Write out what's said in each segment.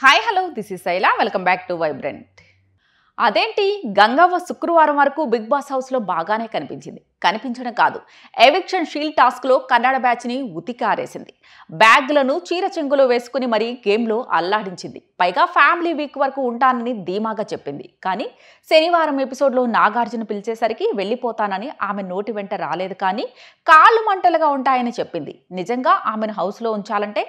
Hi hello this is Shaila welcome back to vibrant. అదేంటి గంగవ్వ శుక్రవారం వరకు బిగ్ బాస్ హౌస్లో బాగానే కనిపించడం కాదు, ఎవిక్షన్ షీల్డ్ టాస్క్లో కన్నడ బ్యాచ్ని ఉతికారేసింది. బ్యాగ్లను చీర చెంగులో వేసుకుని మరీ గేమ్లో అల్లాడించింది. పైగా ఫ్యామిలీ వీక్ వరకు ఉంటానని ధీమాగా చెప్పింది. కానీ శనివారం ఎపిసోడ్లో నాగార్జున పిలిచేసరికి వెళ్ళిపోతానని ఆమె నోటి వెంట రాలేదు. కానీ కాళ్ళు మంటలుగా ఉంటాయని చెప్పింది. నిజంగా ఆమెను హౌస్లో ఉంచాలంటే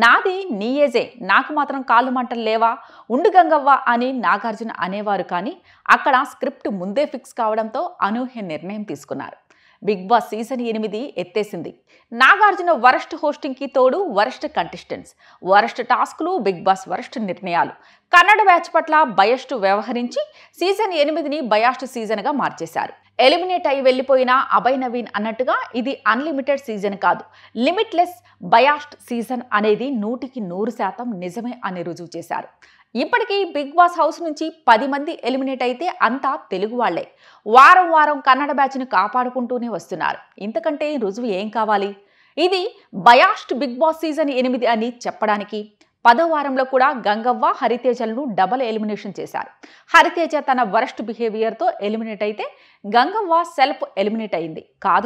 నాది నీ ఏజే, నాకు మాత్రం కాళ్ళు మంటలు లేవా, ఉండు గంగవ్వ అని నాగార్జున అనేవారు. కానీ అక్కడ స్క్రిప్ట్ ముందే ఫిక్స్ కావడంతో అనూహ్య నిర్ణయం తీసుకున్నారు. బిగ్ బాస్ సీజన్ 8 ఎత్తేసింది. నాగార్జున వరస్ట్ హోస్టింగ్కి తోడు వరస్ట్ కంటెస్టెంట్స్, వరస్ట్ టాస్క్లు, బిగ్ బాస్ వరస్ట్ నిర్ణయాలు. కన్నడ బ్యాచ్ పట్ల బయస్టు వ్యవహరించి సీజన్ 8ని బయాస్ట్ సీజన్గా మార్చేశారు. ఎలిమినేట్ అయి వెళ్ళిపోయిన అభయ్ నవీన్ అన్నట్టుగా ఇది అన్లిమిటెడ్ సీజన్ కాదు, లిమిట్లెస్ బయాస్ట్ సీజన్ అనేది 100% నిజమే అని రుజువు చేశారు. ఇప్పటికీ బిగ్ బాస్ హౌస్ నుంచి 10 మంది ఎలిమినేట్ అయితే అంతా తెలుగు వాళ్లే. వారం వారం కన్నడ బ్యాచ్ని కాపాడుకుంటూనే వస్తున్నారు. ఇంతకంటే రుజువు ఏం కావాలి? ఇది బయాస్ట్ బిగ్ బాస్ సీజన్ 8 అని చెప్పడానికి 10వ వారంలో కూడా గంగవ్వ, హరితేజలను డబల్ ఎలిమినేషన్ చేశారు. హరితేజ తన వరస్ట్ బిహేవియర్తో ఎలిమినేట్ అయితే గంగవ్వ సెల్ఫ్ ఎలిమినేట్ అయింది.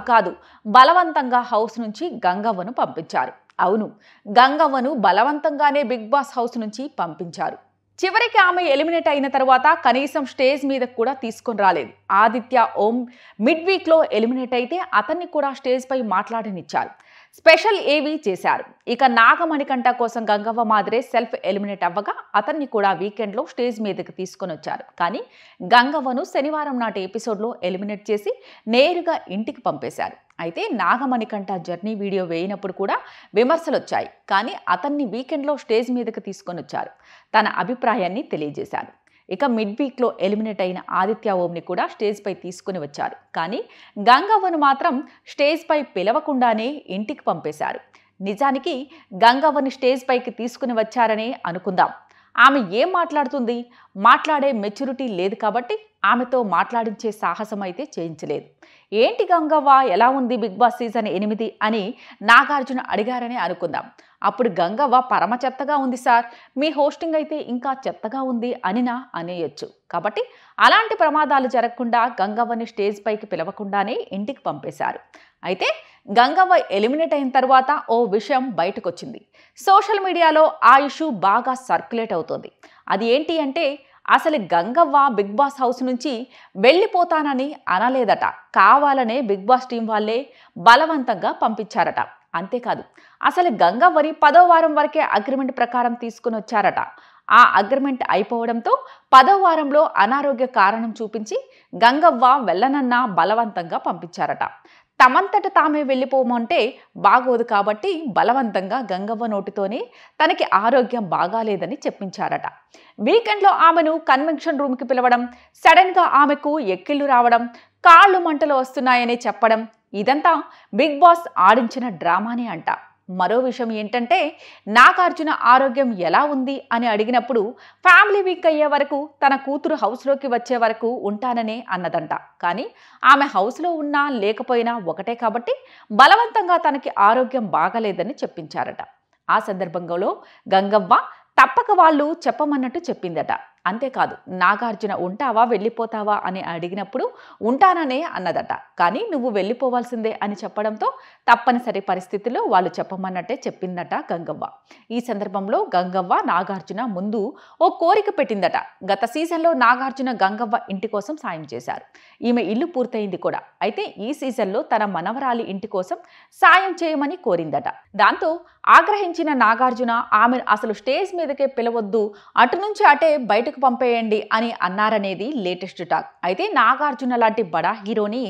కాదు, బలవంతంగా హౌస్ నుంచి గంగవ్వను పంపించారు. అవును, గంగవ్వను బలవంతంగానే బిగ్ బాస్ హౌస్ నుంచి పంపించారు. చివరికి ఆమె ఎలిమినేట్ అయిన తర్వాత కనీసం స్టేజ్ మీద కూడా తీసుకొని రాలేదు. ఆదిత్య ఓం మిడ్ వీక్లో ఎలిమినేట్ అయితే అతన్ని కూడా స్టేజ్ పై మాట్లాడనిచ్చారు. స్పెషల్ ఏవి చేశారు. ఇక నాగమణికంఠ కోసం గంగవ్వ మాదిరే సెల్ఫ్ ఎలిమినేట్ అవ్వగా అతన్ని కూడా వీకెండ్లో స్టేజ్ మీదకి తీసుకొని వచ్చారు. కానీ గంగవ్వను శనివారం నాటి ఎపిసోడ్లో ఎలిమినేట్ చేసి నేరుగా ఇంటికి పంపేశారు. అయితే నాగమణికంఠ జర్నీ వీడియో వేయినప్పుడు కూడా విమర్శలు వచ్చాయి. కానీ అతన్ని వీకెండ్లో స్టేజ్ మీదకి తీసుకొని వచ్చారు, తన అభిప్రాయాన్ని తెలియజేశారు. ఇక మిడ్ వీక్లో ఎలిమినేట్ అయిన ఆదిత్య ఓంని కూడా స్టేజ్ పై తీసుకుని వచ్చారు. కానీ గంగవ్వను మాత్రం స్టేజ్ పై పిలవకుండానే ఇంటికి పంపేశారు. నిజానికి గంగవ్వని స్టేజ్ పైకి తీసుకుని వచ్చారనే అనుకుందాం. ఆమె ఏం మాట్లాడుతుంది? మాట్లాడే మెచ్యూరిటీ లేదు కాబట్టి ఆమెతో మాట్లాడించే సాహసం అయితే చేయించలేదు. ఏంటి గంగవ్వ ఎలా ఉంది బిగ్ బాస్ సీజన్ 8 అని నాగార్జున అడిగారని అనుకుందాం. అప్పుడు గంగవ్వ పరమ చెత్తగా ఉంది సార్, మీ హోస్టింగ్ అయితే ఇంకా చెత్తగా ఉంది అనినా అనేయొచ్చు. కాబట్టి అలాంటి ప్రమాదాలు జరగకుండా గంగవ్వని స్టేజ్ పైకి పిలవకుండానే ఇంటికి పంపేశారు. అయితే గంగవ్వ ఎలిమినేట్ అయిన తర్వాత ఓ విషయం బయటకు వచ్చింది. సోషల్ మీడియాలో ఆ ఇష్యూ బాగా సర్క్యులేట్ అవుతోంది. అది ఏంటి అంటే అసలు గంగవ్వ బిగ్ బాస్ హౌస్ నుంచి వెళ్ళిపోతానని అనలేదట. కావాలనే బిగ్ బాస్ టీం వాళ్ళే బలవంతంగా పంపించారట. అంతేకాదు, అసలు గంగవ్వని 10వ వారం వరకే అగ్రిమెంట్ ప్రకారం తీసుకుని వచ్చారట. ఆ అగ్రిమెంట్ అయిపోవడంతో 10వ వారంలో అనారోగ్య కారణం చూపించి గంగవ్వ వెళ్ళనన్నా బలవంతంగా పంపించారట. తమంతట తామే వెళ్ళిపోమంటే బాగోదు కాబట్టి బలవంతంగా గంగవ్వ నోటితోనే తనకి ఆరోగ్యం బాగాలేదని చెప్పించారట. వీకెండ్లో ఆమెను కన్వెన్షన్ రూమ్కి పిలవడం, సడన్గా ఆమెకు ఎక్కిళ్ళు రావడం, కాళ్ళు మంటలు వస్తున్నాయని చెప్పడం, ఇదంతా బిగ్ బాస్ ఆడించిన డ్రామానే అంట. మరో విషయం ఏంటంటే నాగార్జున ఆరోగ్యం ఎలా ఉంది అని అడిగినప్పుడు ఫ్యామిలీ వీక్ అయ్యే వరకు తన కూతురు హౌస్లోకి వచ్చే వరకు ఉంటాననే అన్నదంట. కానీ ఆమె హౌస్లో ఉన్నా లేకపోయినా ఒకటే కాబట్టి బలవంతంగా తనకి ఆరోగ్యం బాగలేదని చెప్పించారట. ఆ సందర్భంలో గంగవ్వ తప్పక వాళ్ళు చెప్పమన్నట్టు చెప్పిందట. అంతేకాదు, నాగార్జున ఉంటావా వెళ్ళిపోతావా అని అడిగినప్పుడు ఉంటాననే అన్నదట. కానీ నువ్వు వెళ్ళిపోవాల్సిందే అని చెప్పడంతో తప్పనిసరి పరిస్థితుల్లో వాళ్ళు చెప్పమన్నట్టే చెప్పిందట గంగవ్వ. ఈ సందర్భంలో గంగవ్వ నాగార్జున ముందు ఓ కోరిక పెట్టిందట. గత సీజన్లో నాగార్జున గంగవ్వ ఇంటి కోసం సాయం చేశారు. ఈమె ఇల్లు పూర్తయింది కూడా. అయితే ఈ సీజన్లో తన మనవరాలి ఇంటి కోసం సాయం చేయమని కోరిందట. దాంతో ఆగ్రహించిన నాగార్జున ఆమెను అసలు స్టేజ్ మీదకే పిలవద్దు, అటు నుంచి అటే బయటకు పంపేయండి అని అన్నారనేది లేటెస్ట్ టాక్. అయితే నాగార్జున లాంటి బడా హీరోని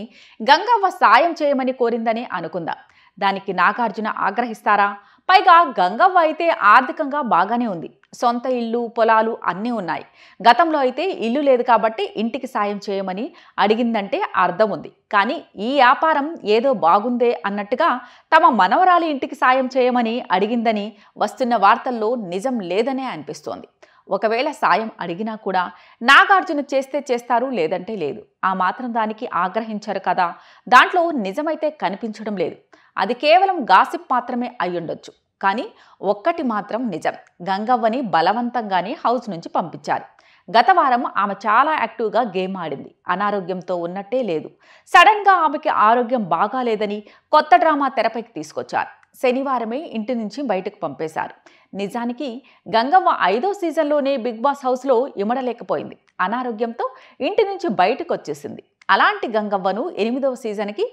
గంగవ్వ సాయం చేయమని కోరిందని అనుకుందాం. దానికి నాగార్జున ఆగ్రహిస్తారా? పైగా గంగవ్వ అయితే ఆర్థికంగా బాగానే ఉంది, సొంత ఇల్లు పొలాలు అన్నీ ఉన్నాయి. గతంలో అయితే ఇల్లు లేదు కాబట్టి ఇంటికి సాయం చేయమని అడిగిందంటే అర్థం ఉంది. కానీ ఈ వ్యాపారం ఏదో బాగుందే అన్నట్టుగా తమ మనవరాలి ఇంటికి సాయం చేయమని అడిగిందని వస్తున్న వార్తల్లో నిజం లేదనే అనిపిస్తోంది. ఒకవేళ సాయం అడిగినా కూడా నాగార్జున చేస్తే చేస్తారు, లేదంటే లేదు. ఆ మాత్రం దానికి ఆగ్రహించారు కదా, దాంట్లో నిజమైతే కనిపించడం లేదు. అది కేవలం గాసిప్ మాత్రమే అయ్యుండొచ్చు. కానీ ఒక్కటి మాత్రం నిజం, గంగవ్వని బలవంతంగానే హౌస్ నుంచి పంపించారు. గత వారం ఆమె చాలా యాక్టివ్గా గేమ్ ఆడింది, అనారోగ్యంతో ఉన్నట్టే లేదు. సడన్గా ఆమెకి ఆరోగ్యం బాగాలేదని కొత్త డ్రామా తెరపైకి తీసుకొచ్చారు. శనివారమే ఇంటి నుంచి బయటకు పంపేశారు. నిజానికి గంగవ్వ 5వ సీజన్లోనే బిగ్ బాస్ హౌస్లో ఇమడలేకపోయింది. అనారోగ్యంతో ఇంటి నుంచి బయటకు వచ్చేసింది. అలాంటి గంగవ్వను 8వ సీజన్కి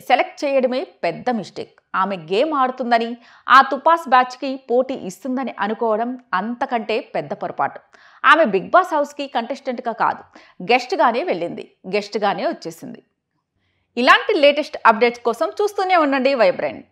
సెలెక్ట్ చేయడమే పెద్ద మిస్టేక్. ఆమె గేమ్ ఆడుతుందని, ఆ తుపాస్ బ్యాచ్కి పోటీ ఇస్తుందని అనుకోవడం అంతకంటే పెద్ద పొరపాటు. ఆమె బిగ్ బాస్ హౌస్కి కంటెస్టెంట్గా కాదు, గెస్ట్గానే వెళ్ళింది, గెస్ట్గానే వచ్చేసింది. ఇలాంటి లేటెస్ట్ అప్డేట్స్ కోసం చూస్తూనే ఉండండి వైబ్రెంట్.